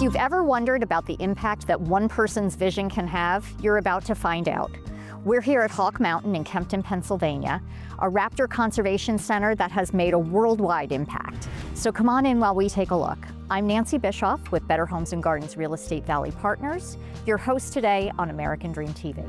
you've ever wondered about the impact that one person's vision can have, you're about to find out. We're here at Hawk Mountain in Kempton, Pennsylvania, a raptor conservation center that has made a worldwide impact. So come on in while we take a look. I'm Nancy Bischoff with Better Homes and Gardens Real Estate Valley Partners, your host today on American Dream TV.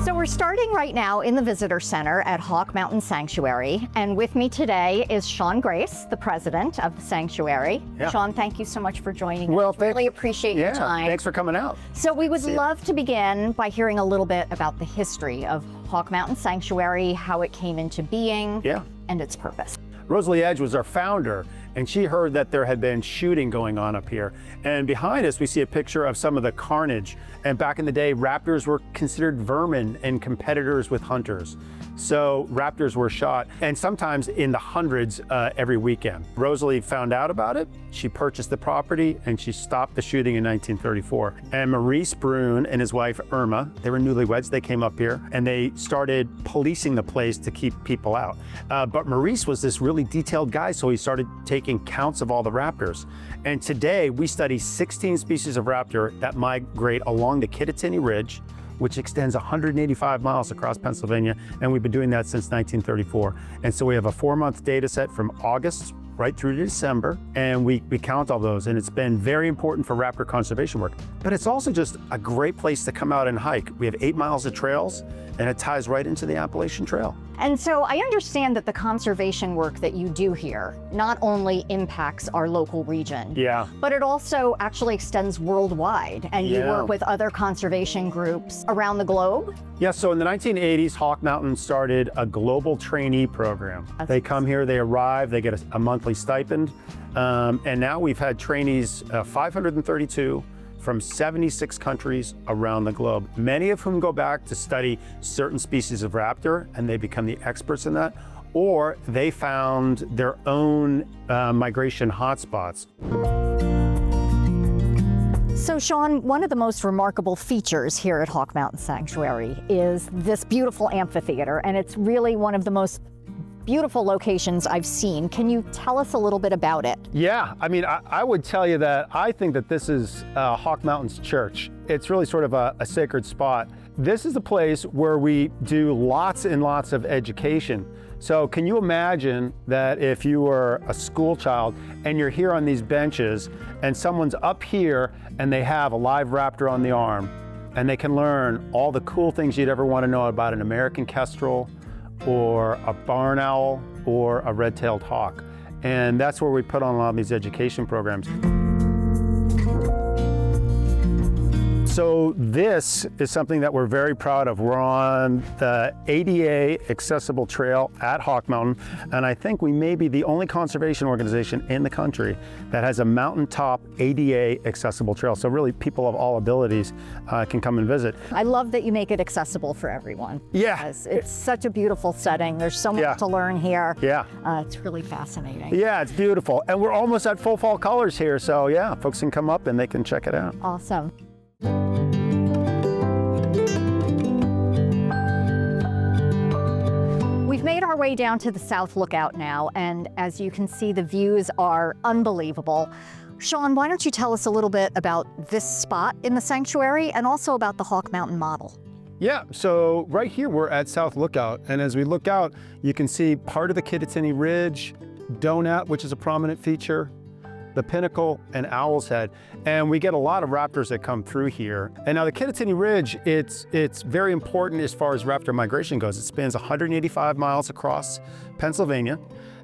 So we're starting right now in the Visitor Center at Hawk Mountain Sanctuary, and with me today is Sean Grace, the president of the sanctuary. Yeah. Sean, thank you so much for joining us. Well, really appreciate your time. Thanks for coming out. So we would love to begin by hearing a little bit about the history of Hawk Mountain Sanctuary, how it came into being, and its purpose. Rosalie Edge was our founder, and she heard that there had been shooting going on up here. And behind us, we see a picture of some of the carnage. And back in the day, raptors were considered vermin and competitors with hunters. So raptors were shot, and sometimes in the hundreds every weekend. Rosalie found out about it, she purchased the property, and she stopped the shooting in 1934. And Maurice Brune and his wife Irma, they were newlyweds, they came up here, and they started policing the place to keep people out. But Maurice was this really detailed guy, so he started taking counts of all the raptors. And today, we study 16 species of raptor that migrate along the Kittatinny Ridge, which extends 185 miles across Pennsylvania, and we've been doing that since 1934. And so we have a 4-month data set from August right through to December, and we count all those, and it's been very important for raptor conservation work. But it's also just a great place to come out and hike. We have 8 miles of trails, and it ties right into the Appalachian Trail. And so I understand that the conservation work that you do here not only impacts our local region, but it also actually extends worldwide, and you work with other conservation groups around the globe? Yeah, so in the 1980s, Hawk Mountain started a global trainee program. They come here, they arrive, they get a monthly stipend, and now we've had trainees, 532, from 76 countries around the globe, many of whom go back to study certain species of raptor, and they become the experts in that, or they found their own migration hotspots. So Sean, one of the most remarkable features here at Hawk Mountain Sanctuary is this beautiful amphitheater, and it's really one of the most beautiful locations I've seen. Can you tell us a little bit about it? Yeah, I mean, I would tell you that I think that this is Hawk Mountain's church. It's really sort of a sacred spot. This is the place where we do lots and lots of education. So can you imagine that if you were a school child and you're here on these benches and someone's up here and they have a live raptor on the arm, and they can learn all the cool things you'd ever want to know about an American kestrel, or a barn owl, or a red-tailed hawk. And that's where we put on a lot of these education programs. So this is something that we're very proud of. We're on the ADA accessible trail at Hawk Mountain, and I think we may be the only conservation organization in the country that has a mountaintop ADA accessible trail. So really people of all abilities can come and visit. I love that you make it accessible for everyone. Yeah. It's such a beautiful setting. There's so much to learn here. Yeah. It's really fascinating. Yeah, it's beautiful. And we're almost at full fall colors here. So yeah, folks can come up and they can check it out. Awesome. We've made our way down to the South Lookout now, and as you can see, the views are unbelievable. Sean, why don't you tell us a little bit about this spot in the sanctuary and also about the Hawk Mountain model? Yeah, so right here we're at South Lookout, and as we look out, you can see part of the Kittatinny Ridge, Donut, which is a prominent feature, the Pinnacle, and Owl's Head. And we get a lot of raptors that come through here. And now the Kittatinny Ridge, it's very important as far as raptor migration goes. It spans 185 miles across Pennsylvania,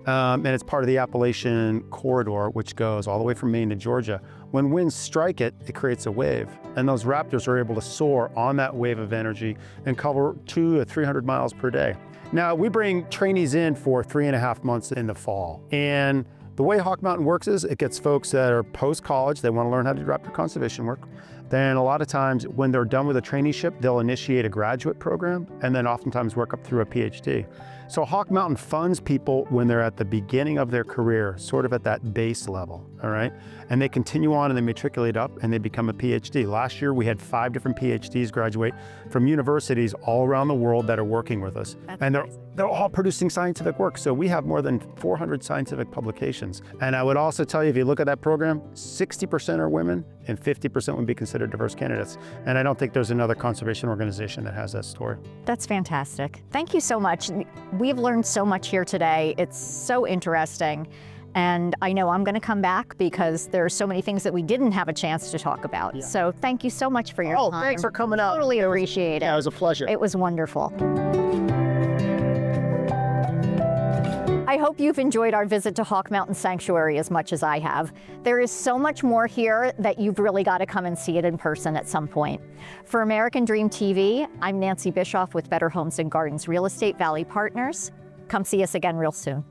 and it's part of the Appalachian corridor, which goes all the way from Maine to Georgia. When winds strike it, it creates a wave, and those raptors are able to soar on that wave of energy and cover 200 to 300 miles per day. Now, we bring trainees in for 3.5 months in the fall, and the way Hawk Mountain works is it gets folks that are post-college, they want to learn how to do raptor conservation work. Then a lot of times when they're done with a traineeship, they'll initiate a graduate program and then oftentimes work up through a PhD. So Hawk Mountain funds people when they're at the beginning of their career, sort of at that base level, all right? And they continue on and they matriculate up and they become a PhD. Last year, we had 5 different PhDs graduate from universities all around the world that are working with us. And they're all producing scientific work. So we have more than 400 scientific publications. And I would also tell you, if you look at that program, 60% are women and 50% would be considered diverse candidates. And I don't think there's another conservation organization that has that story. That's fantastic. Thank you so much. We've learned so much here today. It's so interesting. And I know I'm going to come back because there are so many things that we didn't have a chance to talk about. Yeah. So thank you so much for your time. Thanks for coming out. Totally appreciate it. Yeah, it was a pleasure. It was wonderful. I hope you've enjoyed our visit to Hawk Mountain Sanctuary as much as I have. There is so much more here that you've really got to come and see it in person at some point. For American Dream TV, I'm Nancy Bischoff with Better Homes and Gardens Real Estate Valley Partners. Come see us again real soon.